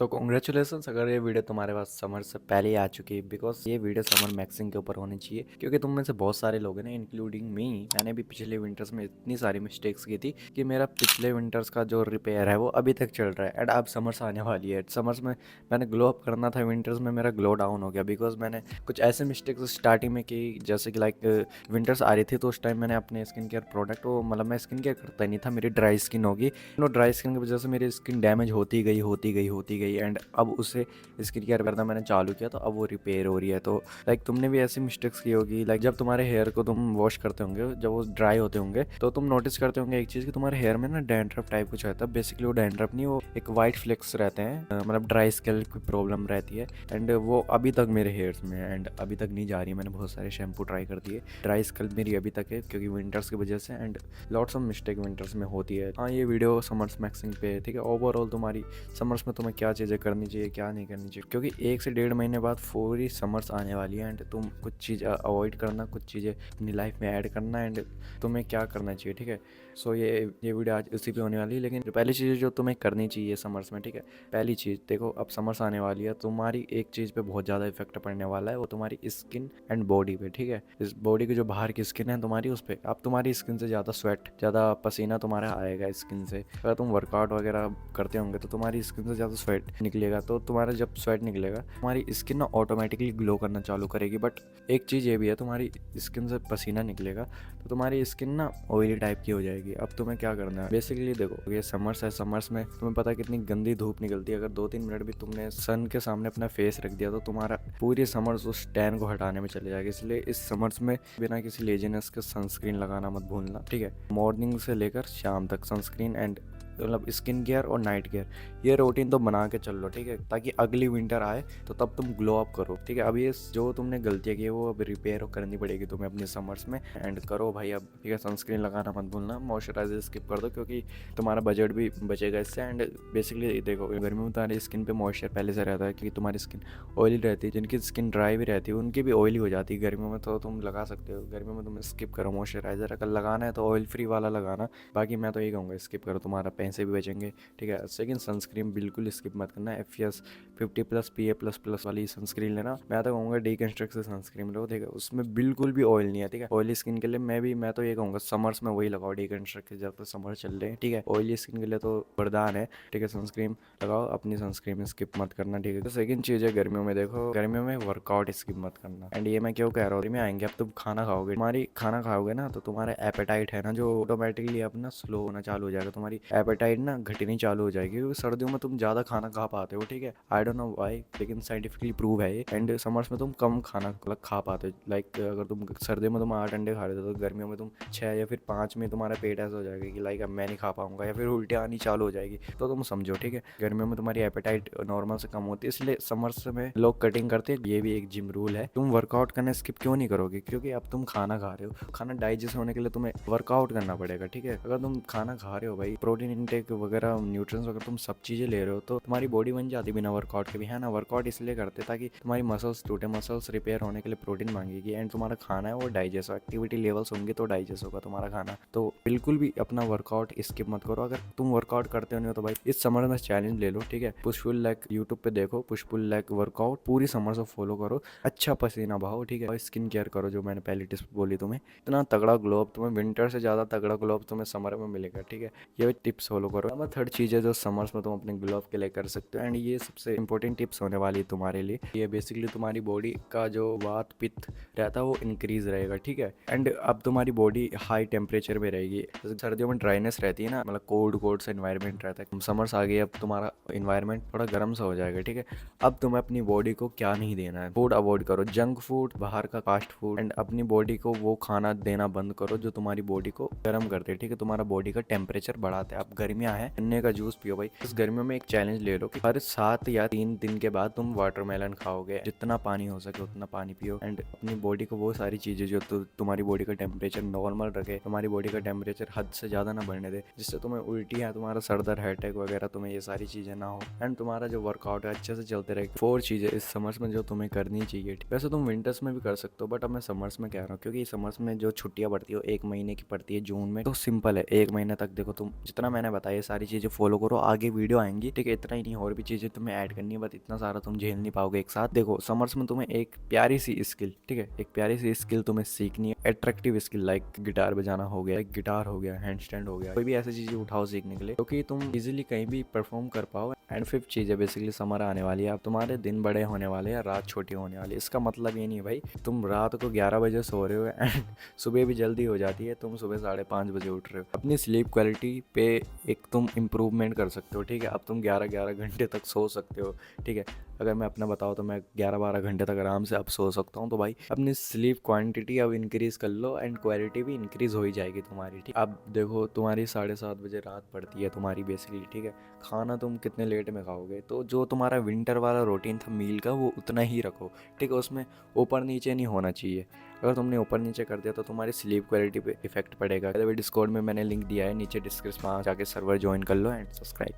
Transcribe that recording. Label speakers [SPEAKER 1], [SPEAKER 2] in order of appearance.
[SPEAKER 1] तो कॉन्ग्रेचुलेसन्स अगर ये वीडियो तुम्हारे पास समर से पहले ही आ चुकी है, बिकॉज ये वीडियो समर मैक्सिंग के ऊपर होनी चाहिए क्योंकि तुम में से बहुत सारे लोग हैं ना, इंक्लूडिंग मी। मैंने भी पिछले विंटर्स में इतनी सारी मिस्टेक्स की थी कि मेरा पिछले विंटर्स का जो रिपेयर है वो अभी तक चल रहा है। एंड अब समर्स आने वाली है। समर्स में मैंने ग्लो अप करना था, विंटर्स में मेरा ग्लो डाउन हो गया बिकॉज मैंने कुछ ऐसे मिस्टेक्स स्टार्टिंग में की, जैसे कि लाइक विंटर्स आ रही थी तो उस टाइम मैंने अपने स्किन केयर प्रोडक्ट वो मतलब मैं स्किन केयर करता ही नहीं था, मेरी ड्राई स्किन होगी। ड्राई स्किन की वजह से मेरी स्किन डैमेज होती गई एंड अब उसे स्किन केयर करना मैंने चालू किया तो अब वो रिपेयर हो रही है। तो लाइक तुमने भी ऐसी मिस्टेक्स की होगी, लाइक जब तुम्हारे हेयर को तुम वॉश करते होंगे, जब वो ड्राई होते होंगे तो तुम नोटिस करते होंगे एक चीज़ कि तुम्हारे हेयर में ना डैंड्रफ टाइप कुछ रहता है। बेसिकली वो डैंड्रफ नहीं, वो एक वाइट फ्लेक्स रहते हैं, मतलब ड्राई स्किन की प्रॉब्लम रहती है। एंड वो अभी तक मेरे हेयर्स में है एंड अभी तक नहीं जा रही है। मैंने बहुत सारे शैम्पू ट्राई कर दिए, ड्राई स्कल्प मेरी अभी तक है क्योंकि विंटर्स की वजह से। And lots of mistake winters में होती है। हाँ, ये वीडियो समर्स मैक्सिंग पे है, ठीक है। ओवरऑल तुम्हारी समर्स में तुम्हें क्या चीज़ें करनी चाहिए, क्या नहीं करनी चाहिए, क्योंकि 1 से 1.5 महीने बाद पूरी समर्स आने वाली है। एंड तुम कुछ चीज़ अवॉइड करना, कुछ चीज़ें अपनी लाइफ में ऐड करना एंड तुम्हें क्या करना चाहिए, ठीक है। सो ये वीडियो आज उसी पे होने वाली है। लेकिन पहली चीज़ जो तुम्हें करनी चाहिए समर्स में, ठीक है। पहली चीज़ देखो, अब समर्स आने वाली है, तुम्हारी एक चीज़ पे बहुत ज़्यादा इफेक्ट पड़ने वाला है, वो तुम्हारी स्किन एंड बॉडी पे, ठीक है। इस बॉडी की जो बाहर की स्किन है तुम्हारी, उस पर अब तुम्हारी स्किन से ज़्यादा स्वेट, ज़्यादा पसीना तुम्हारा आएगा स्किन से। अगर तुम वर्कआउट वगैरह करते होंगे तो तुम्हारी स्किन से ज़्यादा स्वेट निकलेगा। तो तुम्हारा जब स्वेट निकलेगा तुम्हारी स्किन ना ऑटोमेटिकली ग्लो करना चालू करेगी। बट एक चीज़ ये भी है, तुम्हारी स्किन से पसीना निकलेगा तो तुम्हारी स्किन ना ऑयली टाइप की हो जाएगी। अब तुम्हें क्या करना है, बेसिकली देखो, ये समर्स है, समर्स में तुम्हें पता है कितनी गंदी धूप निकलती है। अगर 2-3 मिनट भी तुमने सन के सामने अपना फेस रख दिया तो तुम्हारा पूरी समर्स उस टैन को हटाने में चले जाएगी। इसलिए इस समर्स में बिना किसी लेजीनेस के सनस्क्रीन लगाना मत भूलना, ठीक है। मॉर्निंग से लेकर शाम तक सनस्क्रीन एंड मतलब स्किन केयर और नाइट केयर, ये रूटीन तो बना के चल लो, ठीक है, ताकि अगली विंटर आए तो तब तुम ग्लो अप करो, ठीक है। अब ये जो तुमने गलतियाँ की है वो अब रिपेयर करनी पड़ेगी तुम्हें अपने समर्स में। एंड करो भाई अब, ठीक है। सनस्क्रीन लगाना मत भूलना, मॉइस्चराइजर स्किप कर दो क्योंकि तुम्हारा बजट भी बचेगा इससे। एंड बेसिकली देखो, गर्मी में तुम्हारी स्किन पे मॉइस्चर पहले से रहता है क्योंकि तुम्हारी स्किन ऑयली रहती है। जिनकी स्किन ड्राई भी रहती है उनकी भी ऑयली हो जाती है गर्मियों में, तो तुम लगा सकते हो। गर्मियों में तुम स्किप करो मॉइस्चराइजर, अगर लगाना है तो ऑयल फ्री वाला लगाना। बाकी मैं तो यही कहूँगा स्किप करो, तुम्हारा पैसे भी बचेंगे, ठीक है। सेकंड, सनस्क्रीन बिल्कुल स्किप मत करना। FPS 50+ PA++ वाली सनस्क्रीन लेना। मैं तो कहूँगा डीकंस्ट्रक्ट से सनस्क्रीन लो, ठीक है। उसमें बिल्कुल भी ऑयल नहीं है, ठीक है। ऑयली स्किन के लिए मैं तो ये कहूँगा समर्स में वही लगाओ, डीकंस्ट्रक्ट के, जब तक समर चल रहे हैं, ठीक है। ऑयली स्किन के लिए तो वरदान है, ठीक है। सनस्क्रीन लगाओ, अपनी सनस्क्रीन में स्किप मत करना, ठीक है। तो सेकंड चीज़ है, गर्मियों में देखो, गर्मियों में वर्कआउट स्किप मत करना। एंड ये मैं क्यों कह रहा हूँ, में आएंगे अब तुम खाना खाओगे, तुम्हारी खाना खाओगे ना तो तुम्हारा एपेटाइट है ना जो ऑटोमेटिकली अपना स्लो होना चालू हो जाएगा। तुम्हारी एपेटाइट ना घटनी चालू हो जाएगी क्योंकि सर्दियों में तुम ज़्यादा खाना खा पाते हो, ठीक है। आई डोंट नो व्हाई, लेकिन साइंटिफिकली प्रूव है ये। एंड समर्स में तुम कम खाना मतलब खा पाते हो। लाइक अगर तुम सर्दियों में तुम 8 अंडे खा रहे थे तो गर्मियों में तुम 6 या फिर 5 में तुम्हारा पेट ऐसा हो जाएगा कि लाइक अब मैं नहीं खा पाऊंगा, या फिर उल्टी आनी चालू हो जाएगी। तो तुम समझो, ठीक है। गर्मियों में तुम्हारी एपेटाइट नॉर्मल से कम होती है, इसलिए समर्स में लोग कटिंग करते हैं। ये भी एक जिम रूल है। तुम वर्कआउट करना स्किप क्यों नहीं करोगे, क्योंकि अब तुम खाना खा रहे हो। खाना डाइजेस्ट होने के लिए तुम्हें वर्कआउट करना पड़ेगा, ठीक है। अगर तुम खाना खा रहे हो भाई, प्रोटीन इंटेक वगैरह, न्यूट्रिएंट्स वगैरह तुम सब चीज़ें ले रहे हो तो तुम्हारी बॉडी बन जाती बिना वर्कआउट के भी, है ना। वर्कआउट इसलिए करते ताकि तुम्हारी मसल्स टूटे, मसल्स रिपेयर होने के लिए प्रोटीन मांगेगी एंड तुम्हारा खाना है वो डाइजेस्ट, एक्टिविटी लेवल्स होंगे तो डाइजेस्ट होगा तुम्हारा खाना। तो बिल्कुल भी अपना वर्कआउट स्किप मत करो। अगर तुम वर्कआउट करते हो नहीं हो तो भाई इस समर में चैलेंज ले लो, ठीक है। पुश पुल लेग यूट्यूब पे देखो, पुश पुल लेग वर्कआउट पूरी समर से फॉलो करो, अच्छा पसीना बहाओ, ठीक है। और स्किन केयर करो, जो मैंने पहली टिप्स बोली तुम्हें। इतना तगड़ा ग्लो अप तुम्हें विंटर से ज़्यादा तगड़ा ग्लो अप तुम्हें समर में मिलेगा, ठीक है। ये टिप्स फॉलो करो। नंबर थर्ड चीज़ है जो समर्स में तुम अपने ग्लो अप के लिए कर सकते हो, एंड ये सबसे इंपॉर्टेंट टिप्स होने वाली है तुम्हारे लिए। ये बेसिकली तुम्हारी बॉडी का जो वात पित्त रहता है वो इंक्रीज रहेगा, ठीक है। एंड अब तुम्हारी बॉडी हाई टेम्परेचर में रहेगी। जैसे सर्दियों में ड्राइनेस रहती है ना, मतलब कोल्ड सा इन्वायरमेंट रहता है। समर्स आ गई, अब तुम्हारा इन्वायरमेंट थोड़ा गर्म सा हो जाएगा, ठीक है। अब तुम्हें अपनी बॉडी को क्या नहीं देना है, फूड अवॉइड करो, जंक फूड, बाहर का फास्ट फूड, एंड अपनी बॉडी को वो खाना देना बंद करो जो तुम्हारी बॉडी को गर्म करते हैं, ठीक है, तुम्हारा बॉडी का टेम्परेचर बढ़ाते हैं। अब गर्मियाँ हैं, गन्ने का जूस पियो भाई। इस गर्मियों में एक चैलेंज ले लो कि हर 7 या 3 दिन के बाद तुम वाटरमेलन खाओगे। जितना पानी हो सके उतना पानी पियो एंड अपनी बॉडी को वो सारी चीज़ें जो तुम्हारी बॉडी का टेम्परेचर नॉर्मल रखे, तुम्हारी बॉडी का टेम्परेचर हद से ज़्यादा ना बढ़ने दे, जिससे तुम्हें उल्टी है, तुम्हारा सर दर्द, हेड अटैक वगैरह, तुम्हें ये सारी चीज़ें ना हो एंड तुम्हारा जो वर्कआउट है अच्छे से चलते रहे। 4 चीज़ें इस समर्स में जो तुम्हें करनी चाहिए। वैसे तुम विंटर्स में भी कर सकते हो बट अब मैं समर्स में कह रहा हूँ क्योंकि समर्स में जो छुट्टियाँ पड़ती है 1 महीने की पड़ती है जून में, तो सिंपल है। 1 महीने तक देखो, तुम जितना मैंने मैंने बताया ये सारी चीज़ें फॉलो करो, आगे वीडियो आएंगी, ठीक है। इतना ही नहीं और भी चीज़ें तुम्हें ऐड करनी है, बट इतना सारा तुम झेल नहीं पाओगे एक साथ। देखो समर्स में तुम्हें एक प्यारी सी स्किल, ठीक है, एक प्यारी सी स्किल तुम्हें सीखनी है, अट्रैक्टिव स्किल, लाइक गिटार बजाना हो गया, गिटार हो गया, हैंड स्टैंड हो गया, कोई भी ऐसी चीज़ें उठाओ सीखने के लिए, क्योंकि तुम इजीली कहीं भी परफॉर्म कर पाओ। एंड फिफ्थ चीज़ है बेसिकली समर आने वाली है, अब तुम्हारे दिन बड़े होने वाले हैं, रात छोटी होने वाली है। इसका मतलब ये नहीं भाई तुम रात को 11 बजे सो रहे हो एंड सुबह भी जल्दी हो जाती है, तुम सुबह 5:30 बजे उठ रहे हो। अपनी स्लीप क्वालिटी पे एक तुम इम्प्रूवमेंट कर सकते हो, ठीक है। अब तुम 11-11 घंटे तक सो सकते हो, ठीक है। अगर मैं अपना बताऊँ तो मैं 11-12 घंटे तक आराम से अब सो सकता हूँ। तो भाई अपनी स्लीप क्वांटिटी अब इंक्रीज़ कर लो एंड क्वालिटी भी इंक्रीज़ हो ही जाएगी तुम्हारी, ठीक। अब देखो तुम्हारी 7:30 बजे रात पड़ती है तुम्हारी बेसिकली, ठीक है। खाना तुम कितने लेट में खाओगे, तो जो तुम्हारा विंटर वाला रूटीन था मील का वो उतना ही रखो, ठीक है। उसमें ऊपर नीचे नहीं होना चाहिए। अगर तुमने ऊपर नीचे कर दिया तो तुम्हारी स्लीप क्वालिटी पे इफेक्ट पड़ेगा। डिस्कॉर्ड में मैंने लिंक दिया है नीचे डिस्क्रिप्शन में, जाके सर्वर ज्वाइन कर लो एंड सब्सक्राइब।